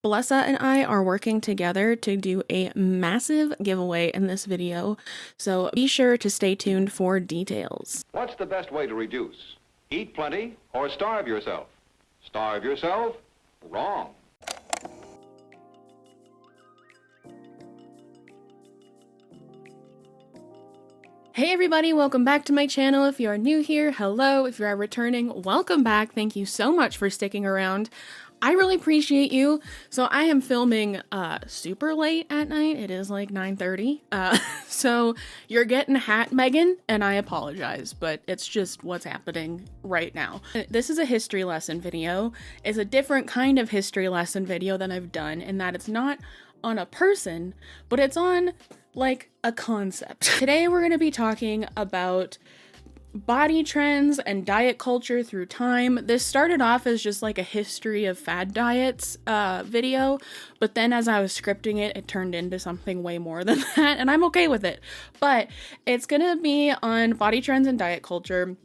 Blessa and I are working together to do a massive giveaway in this video, so be sure to stay tuned for details. What's the best way to reduce? Eat plenty or starve yourself? Starve yourself? Wrong. Hey everybody, welcome back to my channel. If you are new here, hello. If you are returning, welcome back. Thank you so much for sticking around. I really appreciate you. So I am filming super late at night. It is like 9:30. So you're getting hat Megan, and I apologize, but it's just what's happening right now. This is a history lesson video. It's a different kind of history lesson video than I've done, in that it's not on a person, but it's on like a concept. Today we're going to be talking about body trends and diet culture through time. This started off as just like a history of fad diets video, but then as I was scripting it, it turned into something way more than that, and I'm okay with it. But it's gonna be on body trends and diet culture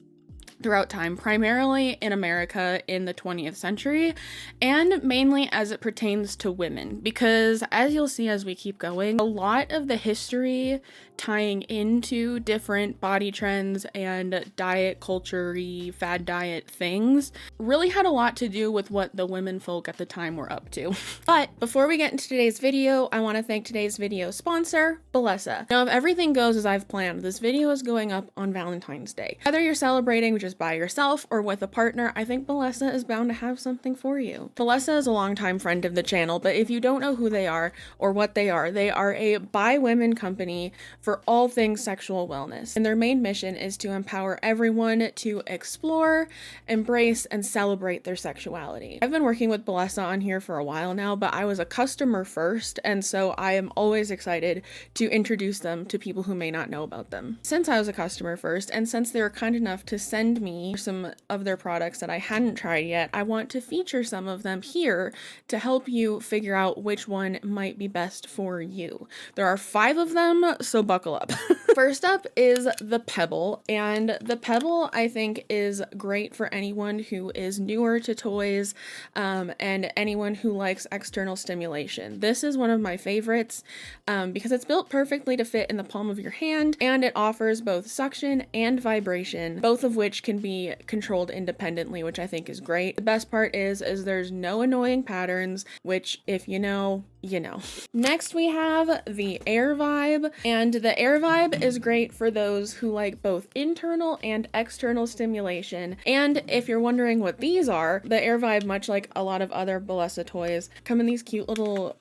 throughout time, primarily in America in the 20th century, and mainly as it pertains to women, because as you'll see as we keep going, a lot of the history tying into different body trends and diet culture-y, fad diet things really had a lot to do with what the women folk at the time were up to. But before we get into today's video, I want to thank today's video sponsor, Blessa. Now, if everything goes as I've planned, this video is going up on Valentine's Day. Whether you're celebrating just by yourself or with a partner, I think Blessa is bound to have something for you. Blessa is a longtime friend of the channel, but if you don't know who they are or what they are a by women company for all things sexual wellness. And their main mission is to empower everyone to explore, embrace, and celebrate their sexuality. I've been working with Blessa on here for a while now, but I was a customer first, and so I am always excited to introduce them to people who may not know about them. Since I was a customer first, and since they were kind enough to send me some of their products that I hadn't tried yet, I want to feature some of them here to help you figure out which one might be best for you. There are 5 of them, so buckle up. First up is the Pebble, and the Pebble I think is great for anyone who is newer to toys and anyone who likes external stimulation. This is one of my favorites because it's built perfectly to fit in the palm of your hand, and it offers both suction and vibration, both of which can be controlled independently, which I think is great. The best part is there's no annoying patterns, which if you know, you know. Next we have the Air Vibe, and the Air Vibe is great for those who like both internal and external stimulation. And if you're wondering what these are, the Air Vibe, much like a lot of other Blessa toys, come in these cute little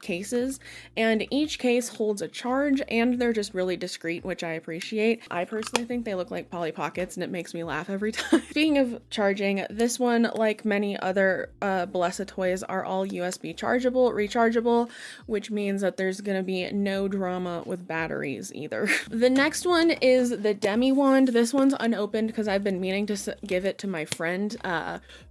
cases, and each case holds a charge, and they're just really discreet, which I appreciate. I personally think they look like Polly Pockets, and it makes me laugh every time. Speaking of charging, this one, like many other Blessa toys, are all USB chargeable, rechargeable, which means that there's gonna be no drama with batteries either. The next one is the Demi Wand. This one's unopened because I've been meaning to give it to my friend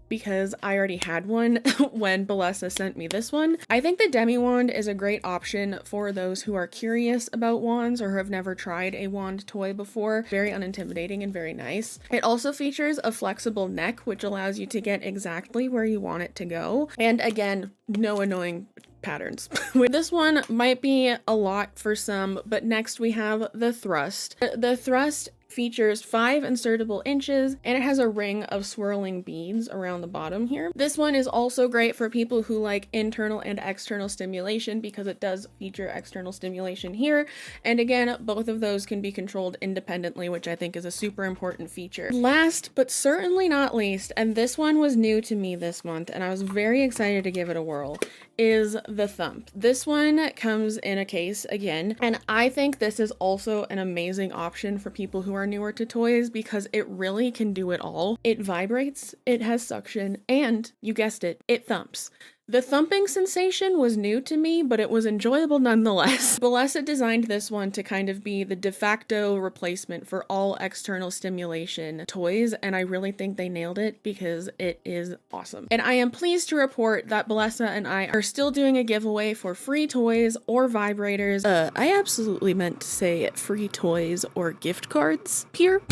because I already had one when Blessa sent me this one. I think the Demi Wand is a great option for those who are curious about wands or who have never tried a wand toy before. Very unintimidating and very nice. It also features a flexible neck, which allows you to get exactly where you want it to go. And again, no annoying patterns. This one might be a lot for some, but next we have the Thrust. The Thrust features 5 insertable inches, and it has a ring of swirling beads around the bottom here. This one is also great for people who like internal and external stimulation because it does feature external stimulation here. And again, both of those can be controlled independently, which I think is a super important feature. Last, but certainly not least, and this one was new to me this month, and I was very excited to give it a whirl, is the Thump. This one comes in a case again, and I think this is also an amazing option for people who are newer to toys because it really can do it all. It vibrates, it has suction, and you guessed it, it thumps. The thumping sensation was new to me, but it was enjoyable nonetheless. Blessa designed this one to kind of be the de facto replacement for all external stimulation toys, and I really think they nailed it because it is awesome. And I am pleased to report that Blessa and I are still doing a giveaway for free toys or vibrators. I absolutely meant to say free toys or gift cards here.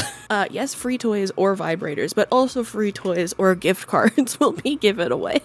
Yes, free toys or vibrators, but also free toys or gift cards will be given away.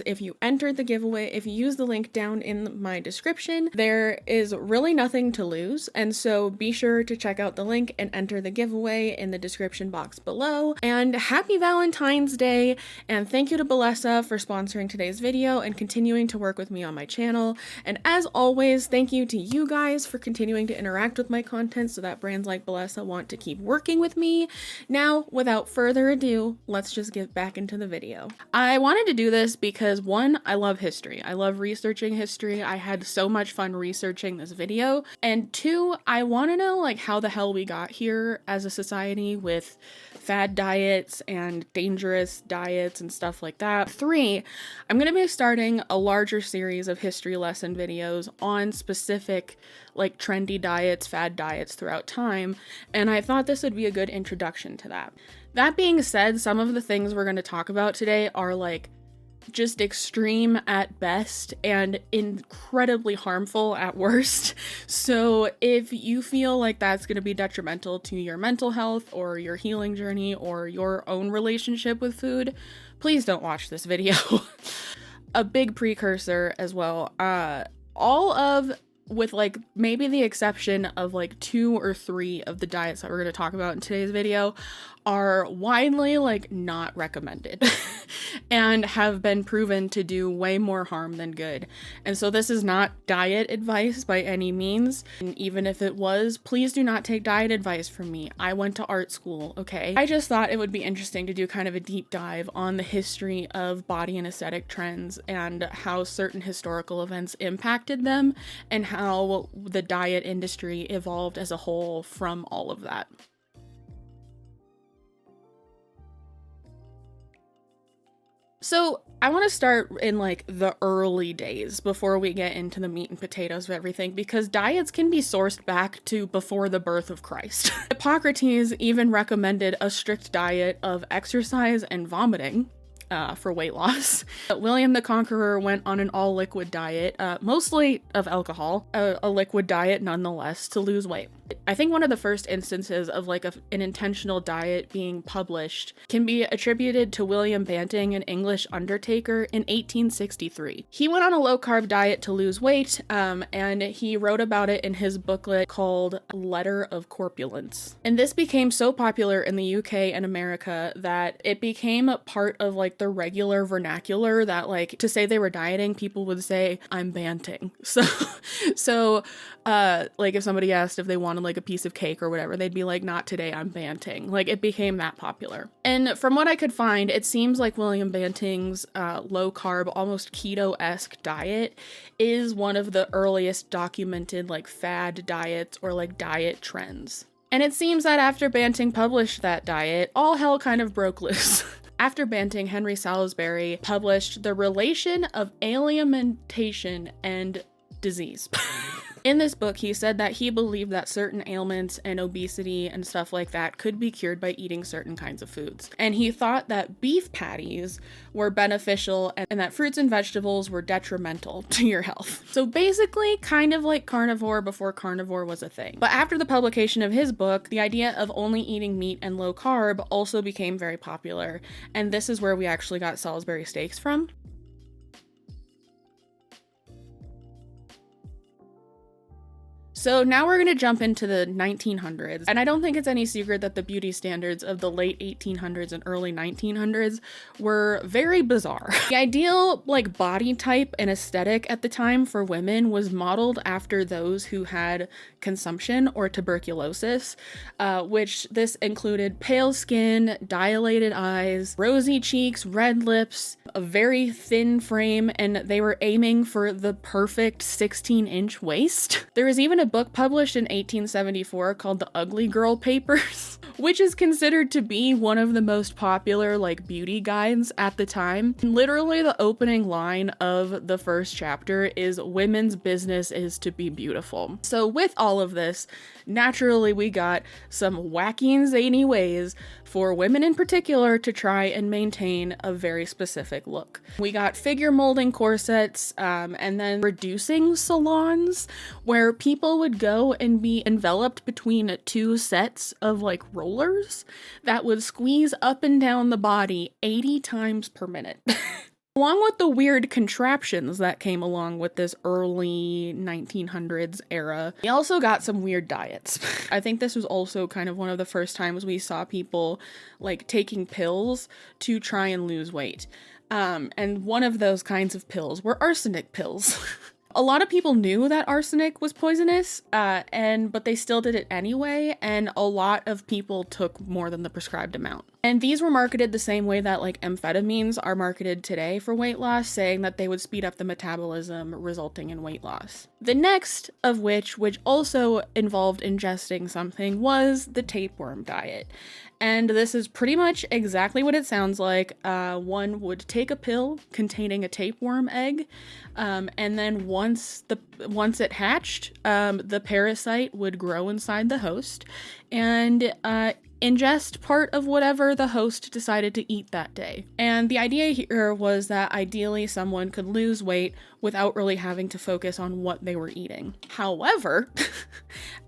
If you enter entered the giveaway, if you use the link down in my description, there is really nothing to lose. And so be sure to check out the link and enter the giveaway in the description box below. And happy Valentine's Day. And thank you to Bellesa for sponsoring today's video and continuing to work with me on my channel. And as always, thank you to you guys for continuing to interact with my content so that brands like Bellesa want to keep working with me. Now, without further ado, let's just get back into the video. I wanted to do this because one, I love history. I love researching history. I had so much fun researching this video. And two, I want to know like how the hell we got here as a society with fad diets and dangerous diets and stuff like that. Three, I'm going to be starting a larger series of history lesson videos on specific like trendy diets, fad diets throughout time, and I thought this would be a good introduction to that. That being said, some of the things we're going to talk about today are like just extreme at best and incredibly harmful at worst. So if you feel like that's going to be detrimental to your mental health or your healing journey or your own relationship with food, please don't watch this video. A big precursor as well. With like maybe the exception of like 2 or 3 of the diets that we're going to talk about in today's video are widely like not recommended and have been proven to do way more harm than good. And so this is not diet advice by any means. And even if it was, please do not take diet advice from me. I went to art school, okay? I just thought it would be interesting to do kind of a deep dive on the history of body and aesthetic trends and how certain historical events impacted them and how the diet industry evolved as a whole from all of that. So I want to start in like the early days before we get into the meat and potatoes of everything, because diets can be sourced back to before the birth of Christ. Hippocrates even recommended a strict diet of exercise and vomiting for weight loss. William the Conqueror went on an all liquid diet, mostly of alcohol, a liquid diet nonetheless, to lose weight. I think one of the first instances of like an intentional diet being published can be attributed to William Banting, an English undertaker, in 1863. He went on a low-carb diet to lose weight, and he wrote about it in his booklet called Letter of Corpulence. And this became so popular in the UK and America that it became a part of like the regular vernacular that like to say they were dieting, people would say, "I'm Banting." So like if somebody asked if they wanted like a piece of cake or whatever, they'd be like, "Not today, I'm Banting." Like it became that popular. And from what I could find, it seems like William Banting's low carb, almost keto-esque diet is one of the earliest documented like fad diets or like diet trends. And it seems that after Banting published that diet, all hell kind of broke loose. After Banting, Henry Salisbury published The Relation of Alimentation and Disease. In this book, he said that he believed that certain ailments and obesity and stuff like that could be cured by eating certain kinds of foods. And he thought that beef patties were beneficial and that fruits and vegetables were detrimental to your health. So basically, kind of like carnivore before carnivore was a thing. But after the publication of his book, the idea of only eating meat and low carb also became very popular. And this is where we actually got Salisbury steaks from. So now we're going to jump into the 1900s, and I don't think it's any secret that the beauty standards of the late 1800s and early 1900s were very bizarre. The ideal like body type and aesthetic at the time for women was modeled after those who had consumption or tuberculosis, which this included pale skin, dilated eyes, rosy cheeks, red lips, a very thin frame, and they were aiming for the perfect 16-inch waist. There was even a book published in 1874 called The Ugly Girl Papers, which is considered to be one of the most popular like beauty guides at the time. Literally the opening line of the first chapter is "Women's business is to be beautiful." So with all of this, naturally we got some wacky and zany ways for women in particular to try and maintain a very specific look. We got figure molding corsets, and then reducing salons where people would go and be enveloped between 2 sets of like rollers that would squeeze up and down the body 80 times per minute. Along with the weird contraptions that came along with this early 1900s era, we also got some weird diets. I think this was also kind of one of the first times we saw people like taking pills to try and lose weight. And one of those kinds of pills were arsenic pills. A lot of people knew that arsenic was poisonous, but they still did it anyway, and a lot of people took more than the prescribed amount. And these were marketed the same way that like amphetamines are marketed today for weight loss, saying that they would speed up the metabolism, resulting in weight loss. The next of which also involved ingesting something, was the tapeworm diet. And this is pretty much exactly what it sounds like. One would take a pill containing a tapeworm egg, and then once it hatched, the parasite would grow inside the host and ingest part of whatever the host decided to eat that day. And the idea here was that ideally someone could lose weight without really having to focus on what they were eating. However,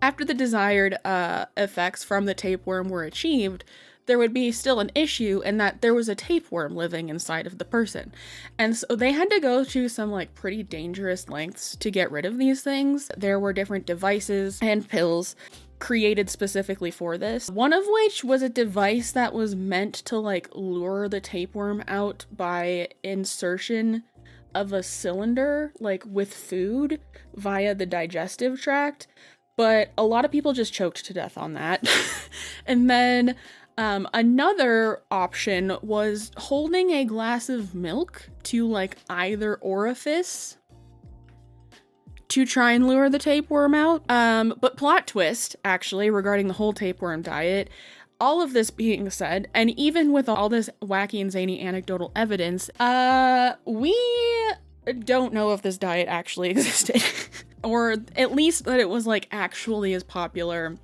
after the desired effects from the tapeworm were achieved, there would be still an issue in that there was a tapeworm living inside of the person. And so they had to go to some like pretty dangerous lengths to get rid of these things. There were different devices and pills created specifically for this. One of which was a device that was meant to like lure the tapeworm out by insertion of a cylinder like with food via the digestive tract, but a lot of people just choked to death on that. And then another option was holding a glass of milk to like either orifice to try and lure the tapeworm out. But plot twist, actually, regarding the whole tapeworm diet, all of this being said, and even with all this wacky and zany anecdotal evidence, we don't know if this diet actually existed. Or at least that it was like actually as popular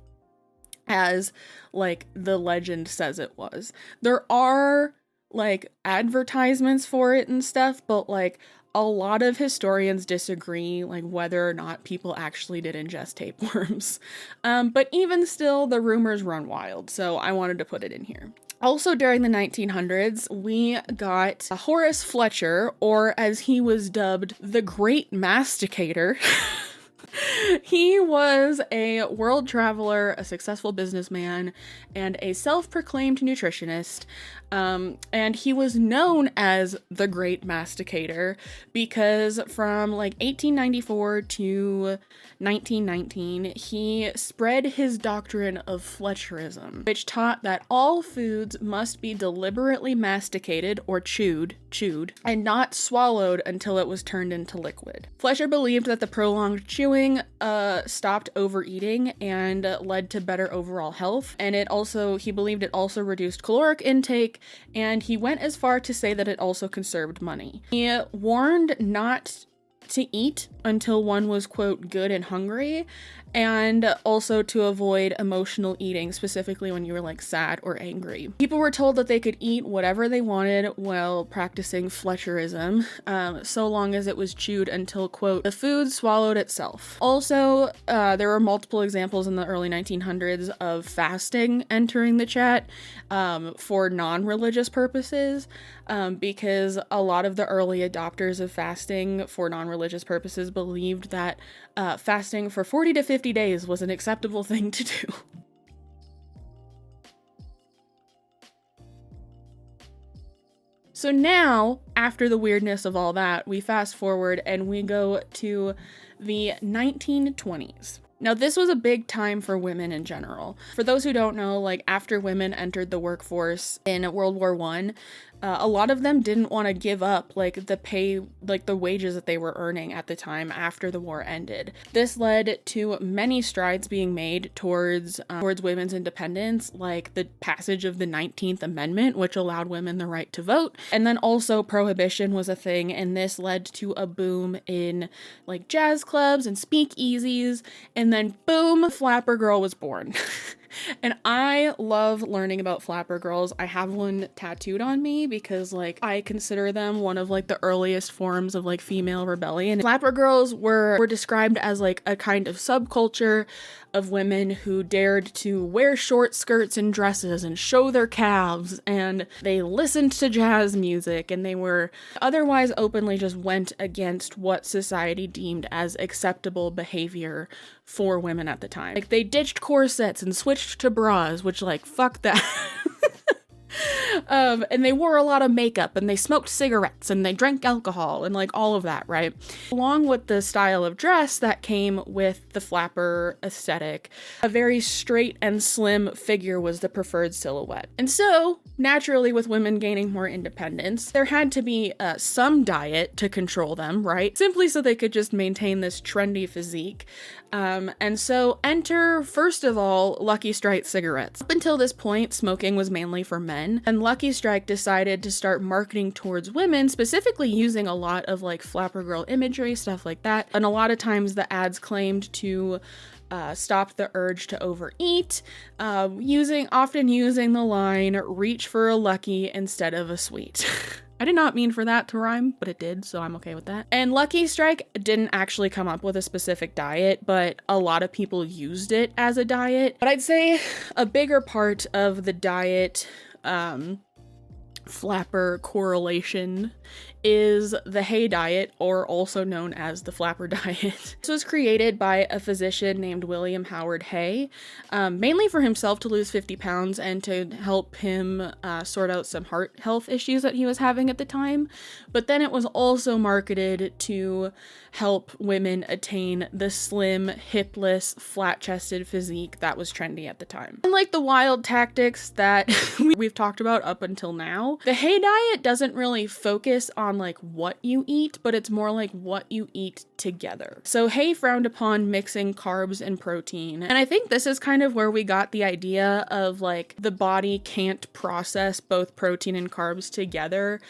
as like the legend says it was. There are like advertisements for it and stuff, but like a lot of historians disagree like whether or not people actually did ingest tapeworms. But even still, the rumors run wild, so I wanted to put it in here. Also during the 1900s, we got Horace Fletcher, or as he was dubbed, the Great Masticator. He was a world traveler, a successful businessman, and a self-proclaimed nutritionist. And he was known as the Great Masticator because from like 1894 to 1919, he spread his doctrine of Fletcherism, which taught that all foods must be deliberately masticated or chewed, and not swallowed until it was turned into liquid. Fletcher believed that the prolonged chewing stopped overeating and led to better overall health, and he believed it also reduced caloric intake, and he went as far to say that it also conserved money. He warned not to eat until one was, quote, good and hungry, and also to avoid emotional eating, specifically when you were like sad or angry. People were told that they could eat whatever they wanted while practicing Fletcherism, so long as it was chewed until, quote, the food swallowed itself. Also, there were multiple examples in the early 1900s of fasting entering the chat for non-religious purposes, because a lot of the early adopters of fasting for non-religious purposes believed that fasting for 40 to 50 days was an acceptable thing to do. So now, after the weirdness of all that, we fast forward and we go to the 1920s. Now, this was a big time for women in general. For those who don't know, like after women entered the workforce in World War I, a lot of them didn't want to give up like the pay, like the wages that they were earning at the time after the war ended. This led to many strides being made towards women's independence, like the passage of the 19th Amendment, which allowed women the right to vote. And then also prohibition was a thing, and this led to a boom in like jazz clubs and speakeasies, and then boom, Flapper Girl was born. And I love learning about flapper girls. I have one tattooed on me because like I consider them one of like the earliest forms of like female rebellion. Flapper girls were described as like a kind of subculture of women who dared to wear short skirts and dresses and show their calves, and they listened to jazz music, and they were otherwise openly just went against what society deemed as acceptable behavior for women at the time. Like they ditched corsets and switched to bras, which like fuck that. And they wore a lot of makeup, and they smoked cigarettes, and they drank alcohol, and like all of that, right? Along with the style of dress that came with the flapper aesthetic, a very straight and slim figure was the preferred silhouette. And so, naturally, with women gaining more independence, there had to be some diet to control them, right? Simply so they could just maintain this trendy physique. And so enter, first of all, Lucky Strike cigarettes. Up until this point, smoking was mainly for men, and Lucky Strike decided to start marketing towards women, specifically using a lot of like flapper girl imagery, stuff like that. And a lot of times the ads claimed to stop the urge to overeat, often using the line, reach for a Lucky instead of a sweet. I did not mean for that to rhyme, but it did, so I'm okay with that. And Lucky Strike didn't actually come up with a specific diet, but a lot of people used it as a diet. But I'd say a bigger part of the diet flapper correlation is the Hay diet, or also known as the flapper diet. This was created by a physician named William Howard Hay, mainly for himself to lose 50 pounds and to help him sort out some heart health issues that he was having at the time. But then it was also marketed to help women attain the slim, hipless, flat-chested physique that was trendy at the time. Unlike the wild tactics that we've talked about up until now, the Hay diet doesn't really focus on like what you eat, but it's more like what you eat together. So Hay frowned upon mixing carbs and protein. And I think this is kind of where we got the idea of like the body can't process both protein and carbs together.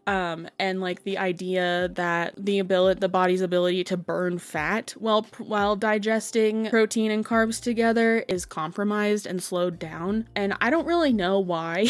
And like the idea that the body's ability to burn fat while digesting protein and carbs together is compromised and slowed down. And I don't really know why,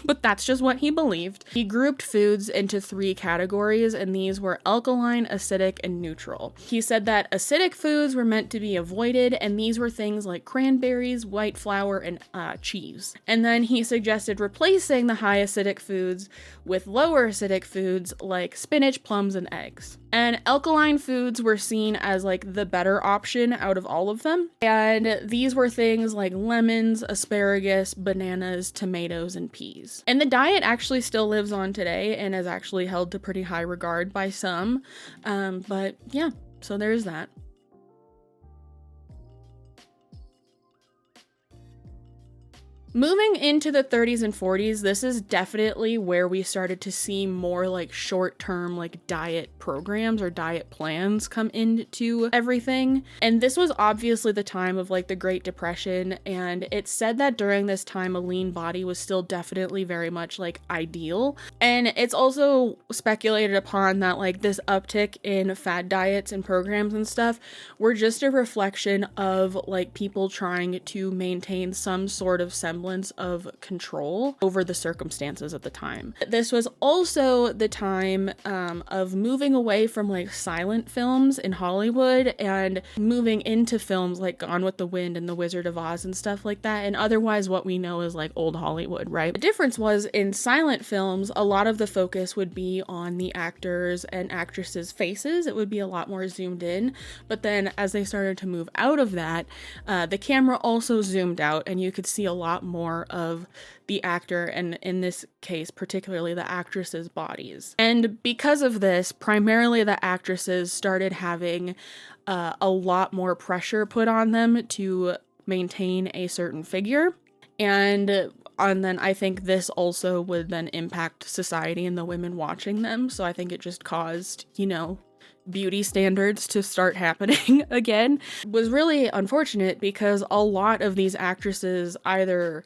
but that's just what he believed. He grouped foods into 3 categories, and these were alkaline, acidic, and neutral. He said that acidic foods were meant to be avoided, and these were things like cranberries, white flour, and cheese. And then he suggested replacing the high acidic foods with lower acidic foods like spinach, plums, and eggs. And alkaline foods were seen as like the better option out of all of them. And these were things like lemons, asparagus, bananas, tomatoes, and peas. And the diet actually still lives on today and is actually held to pretty high regard by some. But yeah, so there's that. Moving into the 30s and 40s, this is definitely where we started to see more like short-term like diet programs or diet plans come into everything. And this was obviously the time of like the Great Depression, and it's said that during this time a lean body was still definitely very much like ideal. And it's also speculated upon that like this uptick in fad diets and programs and stuff were just a reflection of like people trying to maintain some sort of semblance of control over the circumstances at the time. This was also the time of moving away from like silent films in Hollywood and moving into films like Gone with the Wind and The Wizard of Oz and stuff like that, and otherwise what we know as like old Hollywood, right? The difference was in silent films, a lot of the focus would be on the actors and actresses' faces. It would be a lot more zoomed in, but then as they started to move out of that, the camera also zoomed out and you could see a lot more of the actor, and in this case particularly the actresses' bodies. And because of this, primarily the actresses started having a lot more pressure put on them to maintain a certain figure, and then I think this also would then impact society and the women watching them. So I think it just caused, beauty standards to start happening again. It was really unfortunate because a lot of these actresses either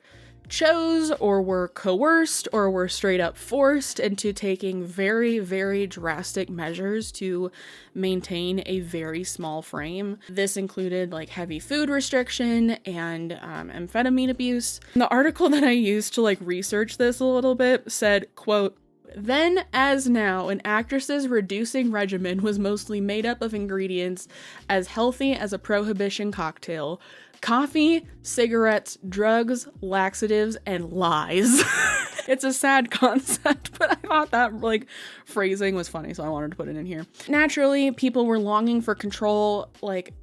chose or were coerced or were straight up forced into taking very, very drastic measures to maintain a very small frame. This included like heavy food restriction and amphetamine abuse. And the article that I used to like research this a little bit said, quote, "Then, as now, an actress's reducing regimen was mostly made up of ingredients as healthy as a prohibition cocktail: coffee, cigarettes, drugs, laxatives, and lies." It's a sad concept, but I thought that like phrasing was funny, so I wanted to put it in here. Naturally, people were longing for control, like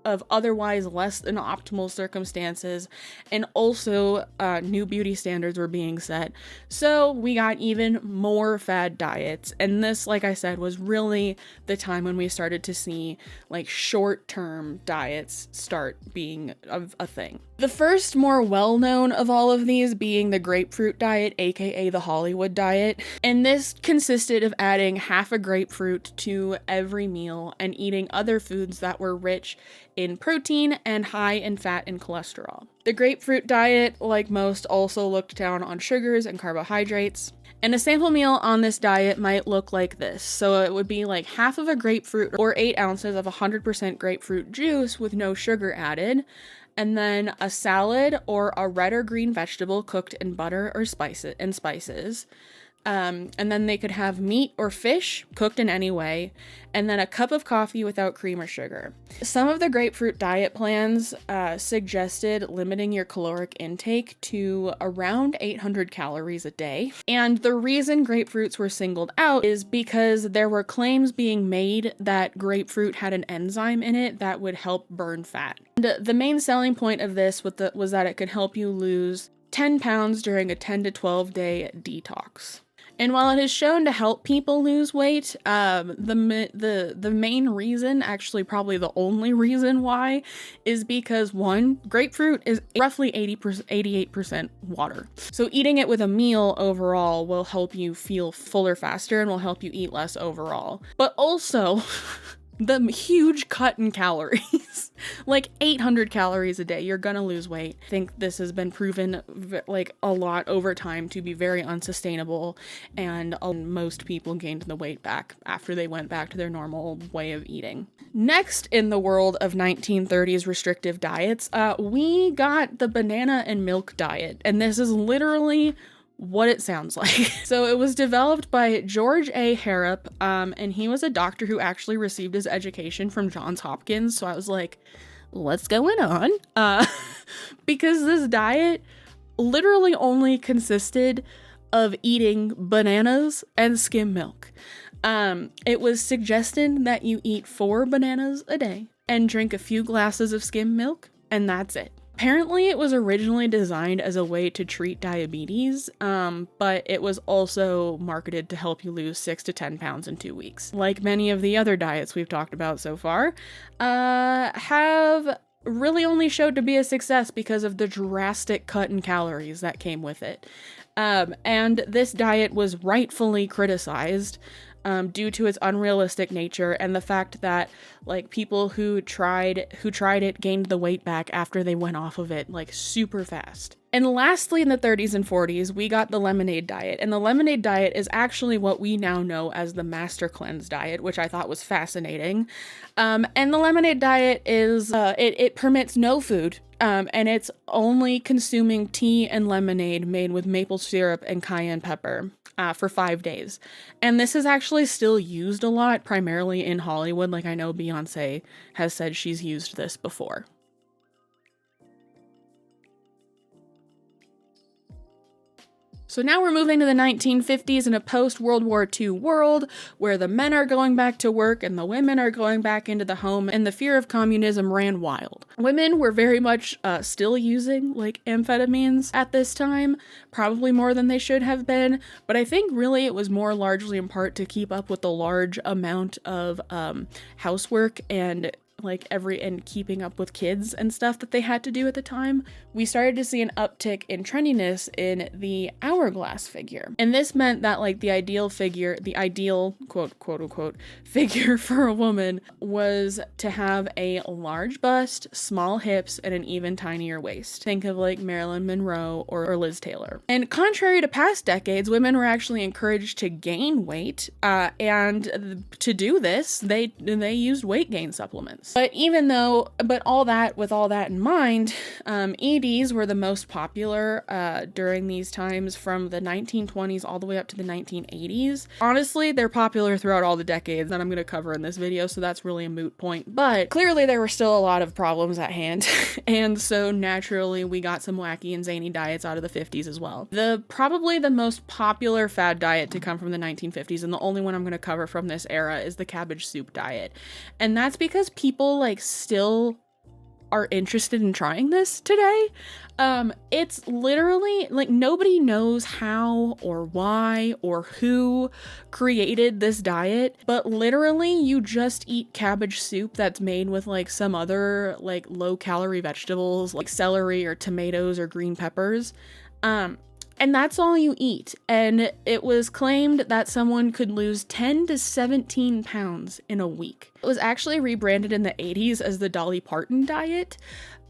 of otherwise less than optimal circumstances, and also new beauty standards were being set. So we got even more fad diets, and this, like I said, was really the time when we started to see like short-term diets start being a thing. The first more well-known of all of these being the grapefruit diet, aka the Hollywood diet, and this consisted of adding half a grapefruit to every meal and eating other foods that were rich in protein and high in fat and cholesterol. The grapefruit diet, like most, also looked down on sugars and carbohydrates. And a sample meal on this diet might look like this. So it would be like half of a grapefruit or 8 ounces of 100% grapefruit juice with no sugar added, and then a salad or a red or green vegetable cooked in butter or spices. And then they could have meat or fish cooked in any way, and then a cup of coffee without cream or sugar. Some of the grapefruit diet plans suggested limiting your caloric intake to around 800 calories a day. And the reason grapefruits were singled out is because there were claims being made that grapefruit had an enzyme in it that would help burn fat. And the main selling point of this was that it could help you lose 10 pounds during a 10 to 12 day detox. And while it is shown to help people lose weight, the main reason, actually probably the only reason why, is because one, grapefruit is roughly 88% water. So eating it with a meal overall will help you feel fuller faster and will help you eat less overall. But also, the huge cut in calories, like 800 calories a day, you're gonna lose weight. I think this has been proven like a lot over time to be very unsustainable, and most people gained the weight back after they went back to their normal way of eating. Next in the world of 1930s restrictive diets, we got the banana and milk diet, and this is literally what it sounds like. So it was developed by George A. Harrop, and he was a doctor who actually received his education from Johns Hopkins. So I was like, what's going on? Because this diet literally only consisted of eating bananas and skim milk. It was suggested that you eat 4 bananas a day and drink a few glasses of skim milk, and that's it. Apparently, it was originally designed as a way to treat diabetes, but it was also marketed to help you lose 6 to 10 pounds in 2 weeks. Like many of the other diets we've talked about so far, have really only showed to be a success because of the drastic cut in calories that came with it. And this diet was rightfully criticized due to its unrealistic nature and the fact that like people who tried it gained the weight back after they went off of it like super fast. And lastly, in the 30s and 40s, we got the lemonade diet. And the lemonade diet is actually what we now know as the Master Cleanse diet, which I thought was fascinating. And the lemonade diet is, it permits no food, and it's only consuming tea and lemonade made with maple syrup and cayenne pepper for 5 days. And this is actually still used a lot, primarily in Hollywood. Like I know Beyonce has said she's used this before. So now we're moving to the 1950s in a post-World War II world where the men are going back to work and the women are going back into the home, and the fear of communism ran wild. Women were very much still using like amphetamines at this time, probably more than they should have been, but I think really it was more largely in part to keep up with the large amount of housework and like and keeping up with kids and stuff that they had to do at the time, we started to see an uptick in trendiness in the hourglass figure. And this meant that like the ideal quote unquote figure for a woman was to have a large bust, small hips, and an even tinier waist. Think of like Marilyn Monroe or Liz Taylor. And contrary to past decades, women were actually encouraged to gain weight, and to do this, they used weight gain supplements. But with all that in mind, EDs were the most popular during these times from the 1920s all the way up to the 1980s. Honestly, they're popular throughout all the decades that I'm going to cover in this video, so that's really a moot point. But clearly there were still a lot of problems at hand, and so naturally we got some wacky and zany diets out of the 50s as well. Probably the most popular fad diet to come from the 1950s, and the only one I'm going to cover from this era, is the cabbage soup diet. And that's because people like still are interested in trying this today. It's literally like nobody knows how or why or who created this diet, but literally you just eat cabbage soup that's made with like some other like low calorie vegetables like celery or tomatoes or green peppers. And that's all you eat. And it was claimed that someone could lose 10 to 17 pounds in a week. It was actually rebranded in the 80s as the Dolly Parton diet.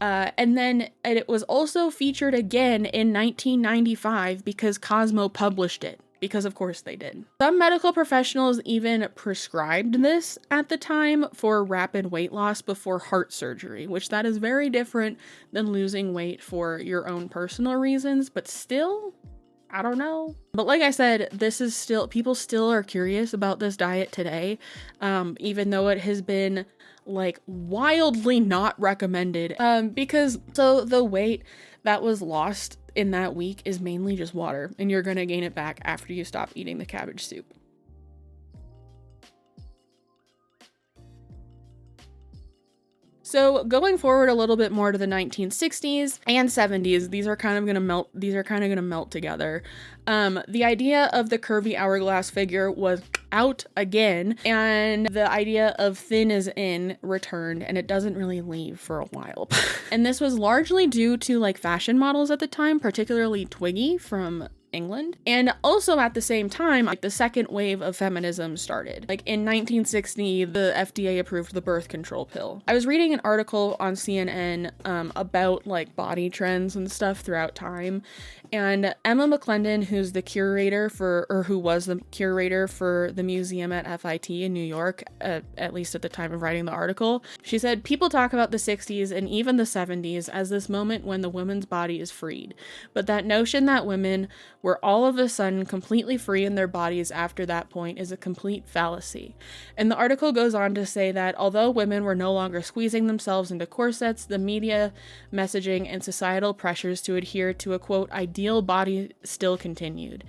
And then it was also featured again in 1995 because Cosmo published it. Because of course they did. Some medical professionals even prescribed this at the time for rapid weight loss before heart surgery, which that is very different than losing weight for your own personal reasons, but still, I don't know. But like I said, people still are curious about this diet today, even though it has been like wildly not recommended, because the weight that was lost in that week is mainly just water, and you're gonna gain it back after you stop eating the cabbage soup. So going forward a little bit more to the 1960s and 70s, these are kind of gonna melt together. The idea of the curvy hourglass figure was out again, and the idea of thin is in returned, and it doesn't really leave for a while. And this was largely due to like fashion models at the time, particularly Twiggy from England. And also at the same time, like the second wave of feminism started. Like in 1960, the FDA approved the birth control pill. I was reading an article on CNN about like body trends and stuff throughout time. And Emma McClendon, who was the curator for the museum at FIT in New York, at least at the time of writing the article, she said, people talk about the 60s and even the 70s as this moment when the woman's body is freed. But that notion that women were all of a sudden completely free in their bodies after that point is a complete fallacy. And the article goes on to say that although women were no longer squeezing themselves into corsets, the media messaging and societal pressures to adhere to a quote ideal body still continued.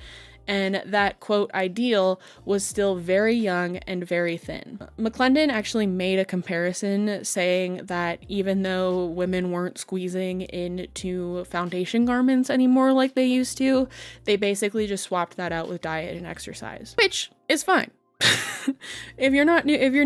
And that, quote, ideal was still very young and very thin. McClendon actually made a comparison saying that even though women weren't squeezing into foundation garments anymore like they used to, they basically just swapped that out with diet and exercise, which is fine. If you're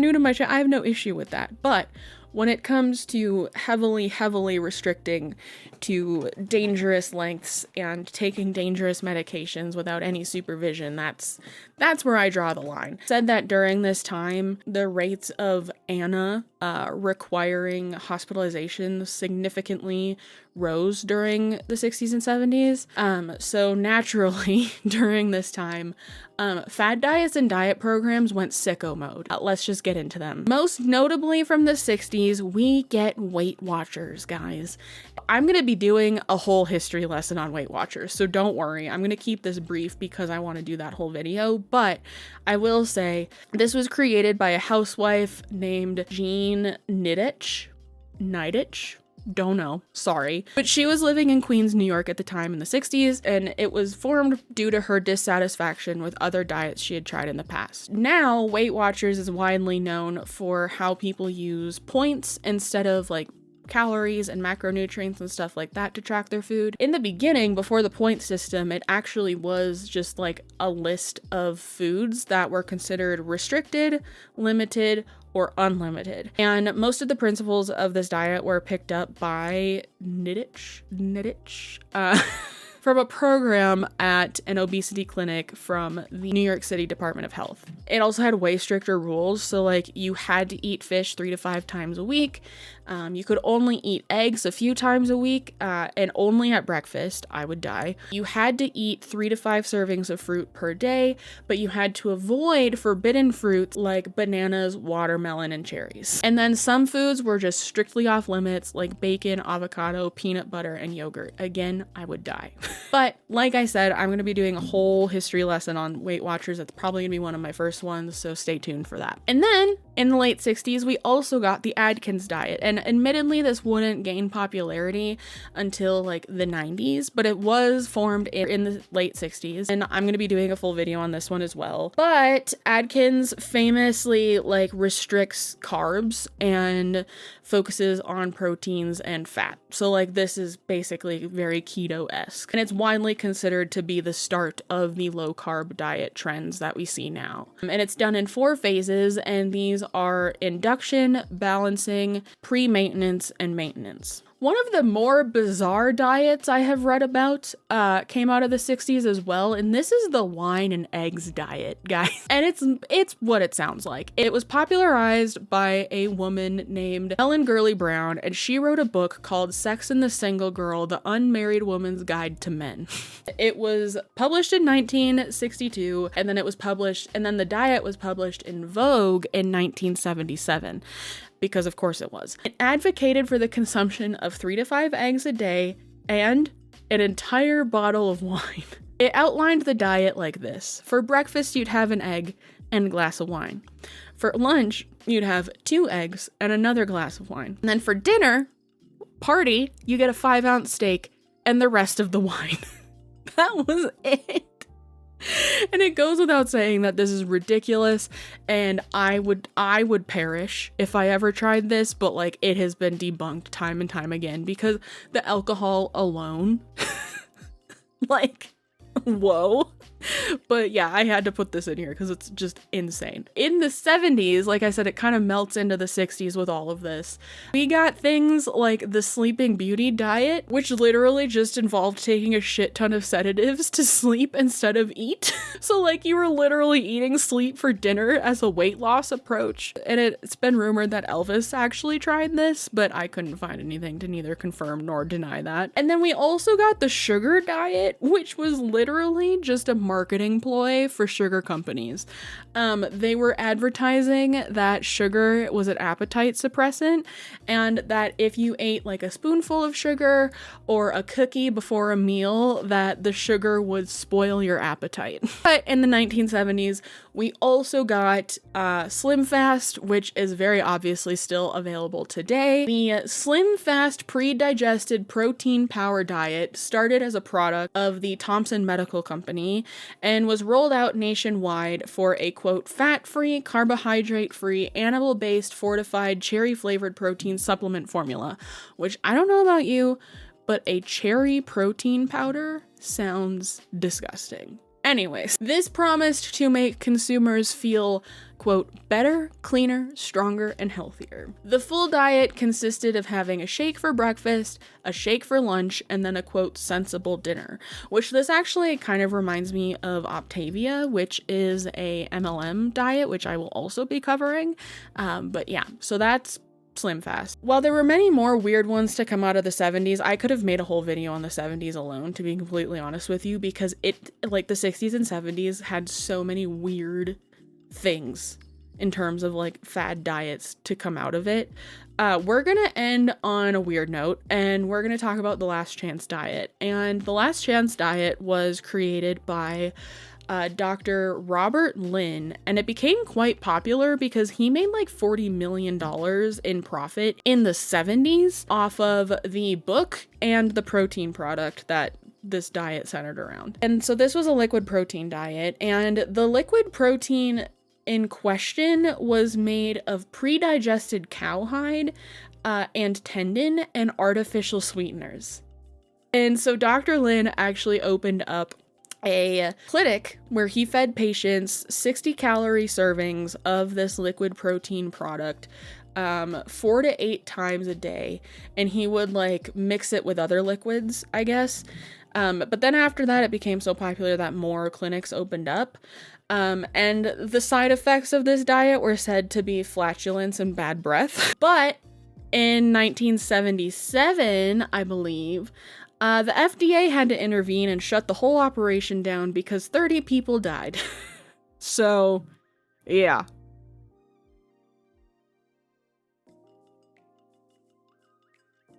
new to my channel, I have no issue with that. But when it comes to heavily restricting to dangerous lengths and taking dangerous medications without any supervision, that's where I draw the line. Said that during this time, the rates of ANA requiring hospitalization significantly rose during the 60s and 70s. So naturally, during this time, fad diets and diet programs went sicko mode. Let's just get into them. Most notably from the 60s, we get Weight Watchers, guys. I'm going to be doing a whole history lesson on Weight Watchers, so don't worry. I'm going to keep this brief because I want to do that whole video, but I will say this was created by a housewife named Jean Nidetch. Don't know, sorry. But she was living in Queens, New York at the time in the 60s, and it was formed due to her dissatisfaction with other diets she had tried in the past. Now, Weight Watchers is widely known for how people use points instead of like calories and macronutrients and stuff like that to track their food. In the beginning, before the point system, it actually was just like a list of foods that were considered restricted, limited, or unlimited. And most of the principles of this diet were picked up by Niditch, from a program at an obesity clinic from the New York City Department of Health. It also had way stricter rules. So like you had to eat fish 3 to 5 times a week. You could only eat eggs a few times a week, and only at breakfast. I would die. You had to eat 3 to 5 servings of fruit per day, but you had to avoid forbidden fruits like bananas, watermelon, and cherries. And then some foods were just strictly off limits, like bacon, avocado, peanut butter, and yogurt. Again, I would die. But like I said, I'm going to be doing a whole history lesson on Weight Watchers. That's probably going to be one of my first ones, so stay tuned for that. And then in the late 60s, we also got the Atkins diet. And admittedly, this wouldn't gain popularity until like the 90s, but it was formed in the late 60s. And I'm going to be doing a full video on this one as well. But Atkins famously like restricts carbs and focuses on proteins and fat. So like this is basically very keto-esque. And it's widely considered to be the start of the low carb diet trends that we see now. And it's done in 4 phases, and these are induction, balancing, pre-maintenance, and maintenance. One of the more bizarre diets I have read about came out of the 60s as well, and this is the wine and eggs diet, guys. And it's what it sounds like. It was popularized by a woman named Helen Gurley Brown, and she wrote a book called Sex and the Single Girl: The Unmarried Woman's Guide to Men. It was published in 1962, and then the diet was published in Vogue in 1977. Because of course it was. It advocated for the consumption of 3 to 5 eggs a day and an entire bottle of wine. It outlined the diet like this. For breakfast, you'd have an egg and a glass of wine. For lunch, you'd have 2 eggs and another glass of wine. And then for dinner, party, you get a 5-ounce steak and the rest of the wine. That was it. And it goes without saying that this is ridiculous, and I would perish if I ever tried this, but like it has been debunked time and time again because the alcohol alone, like, whoa. But yeah, I had to put this in here because it's just insane. In the 70s, like I said, it kind of melts into the 60s with all of this. We got things like the Sleeping Beauty diet, which literally just involved taking a shit ton of sedatives to sleep instead of eat. So like you were literally eating sleep for dinner as a weight loss approach. And it's been rumored that Elvis actually tried this, but I couldn't find anything to neither confirm nor deny that. And then we also got the sugar diet, which was literally just a marketing ploy for sugar companies. They were advertising that sugar was an appetite suppressant, and that if you ate like a spoonful of sugar or a cookie before a meal, that the sugar would spoil your appetite. But in the 1970s, we also got Slim Fast, which is very obviously still available today. The Slim Fast pre-digested protein power diet started as a product of the Thompson Medical Company and was rolled out nationwide for a, quote, fat-free, carbohydrate-free, animal-based, fortified, cherry-flavored protein supplement formula, which I don't know about you, but a cherry protein powder sounds disgusting. Anyways, this promised to make consumers feel, quote, better, cleaner, stronger, and healthier. The full diet consisted of having a shake for breakfast, a shake for lunch, and then a, quote, sensible dinner, which this actually kind of reminds me of Optavia, which is a MLM diet, which I will also be covering. But yeah, so that's Slim Fast. While there were many more weird ones to come out of the 70s, I could have made a whole video on the 70s alone, to be completely honest with you, because it, like the 60s and 70s had so many weird things in terms of like fad diets to come out of it. We're gonna end on a weird note, and we're gonna talk about the Last Chance diet. And the Last Chance diet was created by Dr. Robert Lynn, and it became quite popular because he made like $40 million in profit in the 70s off of the book and the protein product that this diet centered around. And so this was a liquid protein diet, and the liquid protein in question was made of pre-digested cowhide and tendon and artificial sweeteners. And so Dr. Lynn actually opened up a clinic where he fed patients 60-calorie servings of this liquid protein product 4 to 8 times a day, and he would like mix it with other liquids, I guess. But then after that, it became so popular that more clinics opened up. And the side effects of this diet were said to be flatulence and bad breath. But in 1977, I believe, the FDA had to intervene and shut the whole operation down because 30 people died. So, yeah.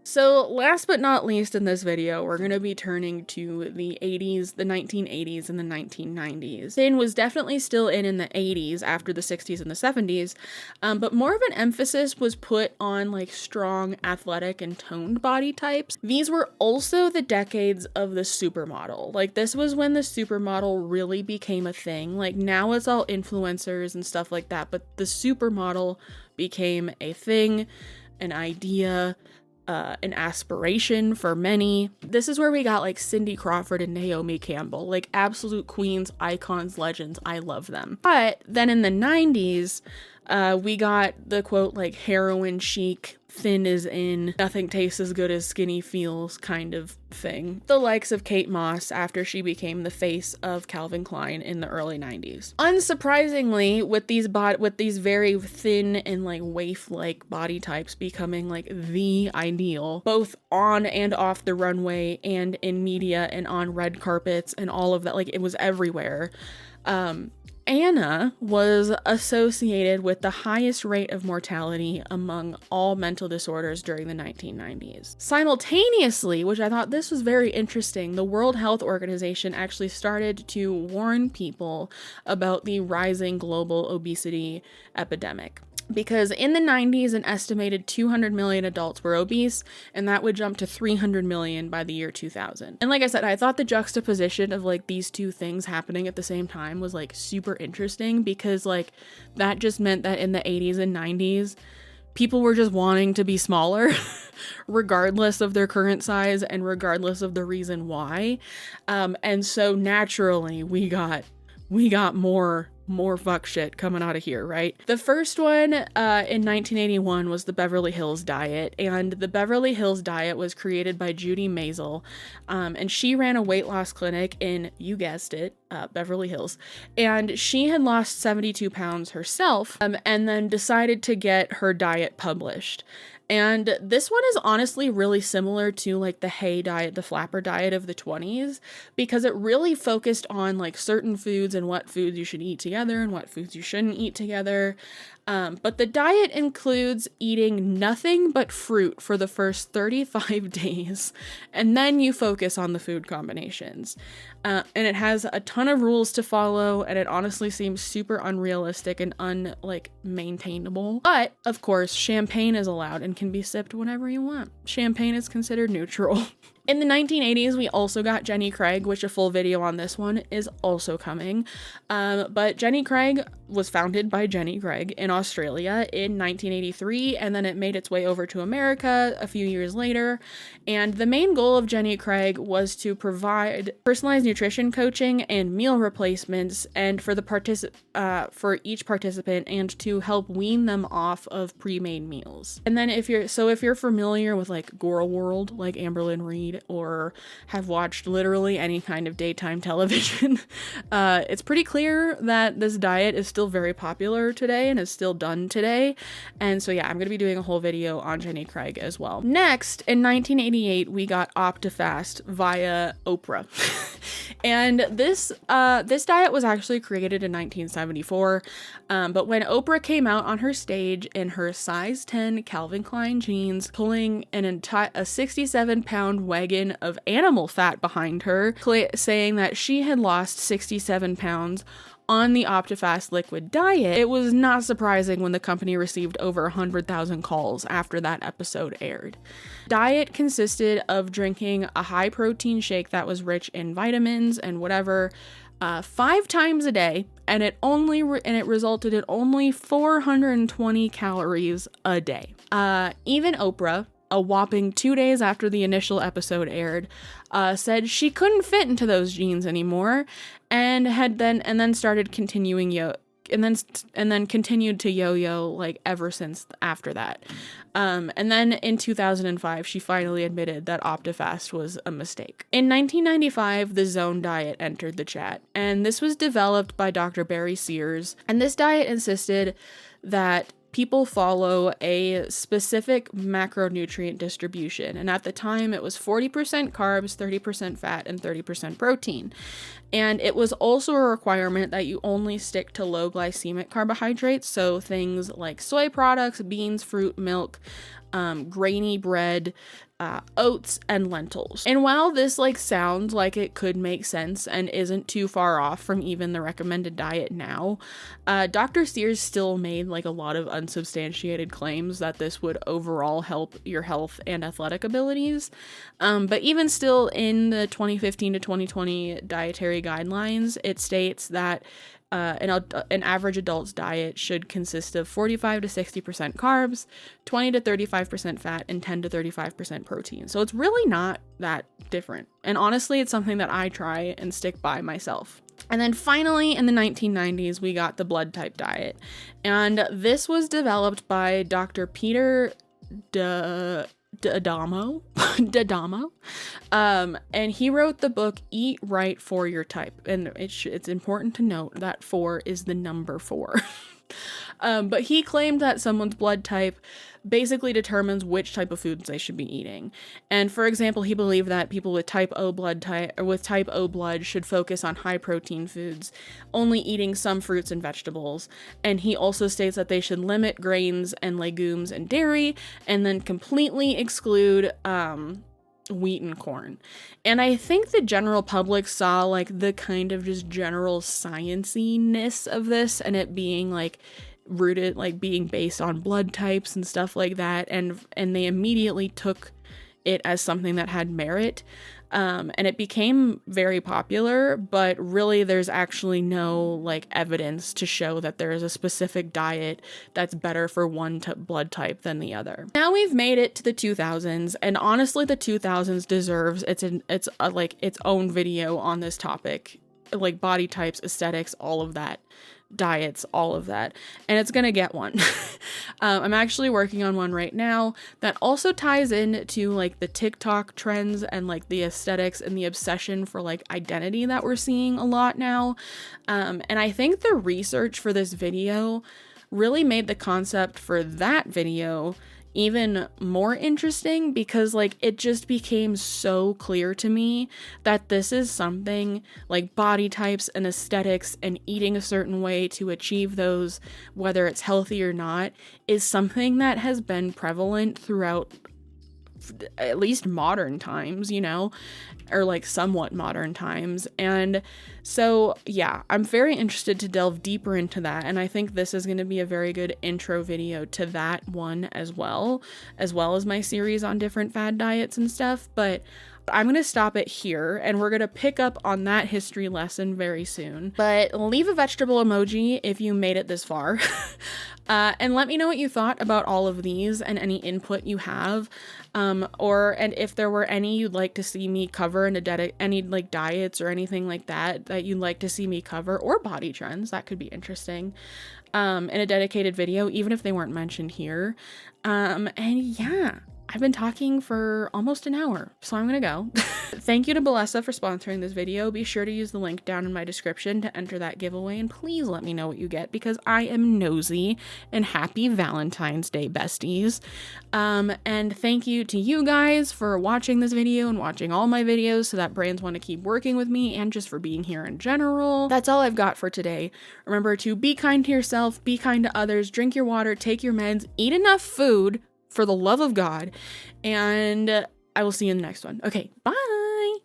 So last but not least in this video, we're going to be turning to the 80s, the 1980s, and the 1990s. Sin was definitely still in the 80s after the 60s and the 70s, but more of an emphasis was put on like strong, athletic, and toned body types. These were also the decades of the supermodel. Like this was when the supermodel really became a thing. Like now it's all influencers and stuff like that, but the supermodel became a thing, an idea, an aspiration for many. This is where we got like Cindy Crawford and Naomi Campbell, like absolute queens, icons, legends. I love them. But then in the 90s, we got the quote like heroin chic, thin is in, nothing tastes as good as skinny feels kind of thing. The likes of Kate Moss after she became the face of Calvin Klein in the early 90s. Unsurprisingly, with these very thin and like waif-like body types becoming like the ideal, both on and off the runway and in media and on red carpets and all of that, like it was everywhere. Anna was associated with the highest rate of mortality among all mental disorders during the 1990s. Simultaneously, which I thought this was very interesting, the World Health Organization actually started to warn people about the rising global obesity epidemic. Because in the 90s, an estimated 200 million adults were obese, and that would jump to 300 million by the year 2000. And like I said, I thought the juxtaposition of like these two things happening at the same time was like super interesting, because like that just meant that in the 80s and 90s, people were just wanting to be smaller, regardless of their current size and regardless of the reason why. And so naturally, we got more fuck shit coming out of here, right? The first one in 1981 was the Beverly Hills Diet, and the Beverly Hills Diet was created by Judy Maisel, and she ran a weight loss clinic in, you guessed it, Beverly Hills, and she had lost 72 pounds herself, and then decided to get her diet published. And this one is honestly really similar to like the Hay diet, the flapper diet of the 20s, because it really focused on like certain foods and what foods you should eat together and what foods you shouldn't eat together. But the diet includes eating nothing but fruit for the first 35 days, and then you focus on the food combinations. And it has a ton of rules to follow, and it honestly seems super unrealistic and maintainable. But, of course, champagne is allowed and can be sipped whenever you want. Champagne is considered neutral. In the 1980s, we also got Jenny Craig, which a full video on this one is also coming. But Jenny Craig was founded by Jenny Craig in Australia in 1983, and then it made its way over to America a few years later. And the main goal of Jenny Craig was to provide personalized nutrition coaching and meal replacements, and for for each participant, and to help wean them off of pre-made meals. And then if you're familiar with like Gore World, like Amberlynn Reid, or have watched literally any kind of daytime television, it's pretty clear that this diet is still very popular today and is still done today. And so yeah, I'm going to be doing a whole video on Jenny Craig as well. Next, in 1988, we got Optifast via Oprah. And this diet was actually created in 1974, but when Oprah came out on her stage in her size 10 Calvin Klein jeans, pulling a 67-pound wagon of animal fat behind her, saying that she had lost 67 pounds on the Optifast liquid diet, it was not surprising when the company received over 100,000 calls after that episode aired. Diet consisted of drinking a high protein shake that was rich in vitamins and whatever 5 times a day, and it resulted in only 420 calories a day. Even Oprah a whopping 2 days after the initial episode aired, said she couldn't fit into those jeans anymore, and then started continuing and then continued to yo-yo like ever since after that. And then in 2005, she finally admitted that Optifast was a mistake. In 1995, the Zone Diet entered the chat, and this was developed by Dr. Barry Sears, and this diet insisted that people follow a specific macronutrient distribution. And at the time, it was 40% carbs, 30% fat, and 30% protein. And it was also a requirement that you only stick to low glycemic carbohydrates, so things like soy products, beans, fruit, milk, grainy bread, oats, and lentils. And while this sounds like it could make sense and isn't too far off from even the recommended diet now, Dr. Sears still made a lot of unsubstantiated claims that this would overall help your health and athletic abilities. But even still, in the 2015 to 2020 dietary guidelines, it states that an average adult's diet should consist of 45 to 60% carbs, 20 to 35% fat, and 10 to 35% protein. So it's really not that different. And honestly, it's something that I try and stick by myself. And then finally, in the 1990s, we got the blood type diet. And this was developed by Dr. Peter D'Adamo, and he wrote the book Eat Right for Your Type, and it's important to note that 4 is the number 4. But he claimed that someone's blood type basically determines which type of foods they should be eating. And for example, he believed that people with type O blood should focus on high protein foods, only eating some fruits and vegetables. And he also states that they should limit grains and legumes and dairy, and then completely exclude wheat and corn. And I think the general public saw the kind of just general science-ness of this, and it being rooted, being based on blood types and stuff like that, and they immediately took it as something that had merit, and it became very popular. But really, there's actually no evidence to show that there is a specific diet that's better for one blood type than the other. Now we've made it to the 2000s, and honestly, the 2000s deserves its own video on this topic, body types, aesthetics, all of that. Diets, all of that, and it's gonna get one. I'm actually working on one right now that also ties into the TikTok trends and the aesthetics and the obsession for identity that we're seeing a lot now. And I think the research for this video really made the concept for that video even more interesting, because it just became so clear to me that this is something body types and aesthetics and eating a certain way to achieve those, whether it's healthy or not, is something that has been prevalent throughout at least modern times, or somewhat modern times. And so, yeah, I'm very interested to delve deeper into that. And I think this is going to be a very good intro video to that one as well as my series on different fad diets and stuff. But I'm going to stop it here, and we're going to pick up on that history lesson very soon. But leave a vegetable emoji if you made it this far. And let me know what you thought about all of these and any input you have. And if there were any you'd like to see me cover in any diets or anything like that you'd like to see me cover, or body trends, that could be interesting, in a dedicated video, even if they weren't mentioned here. And yeah, I've been talking for almost an hour, so I'm gonna go. Thank you to Bellesa for sponsoring this video. Be sure to use the link down in my description to enter that giveaway, and please let me know what you get, because I am nosy. And happy Valentine's Day, besties. And thank you to you guys for watching this video and watching all my videos so that brands want to keep working with me, and just for being here in general. That's all I've got for today. Remember to be kind to yourself, be kind to others, drink your water, take your meds, eat enough food, for the love of God, and I will see you in the next one. Okay, bye!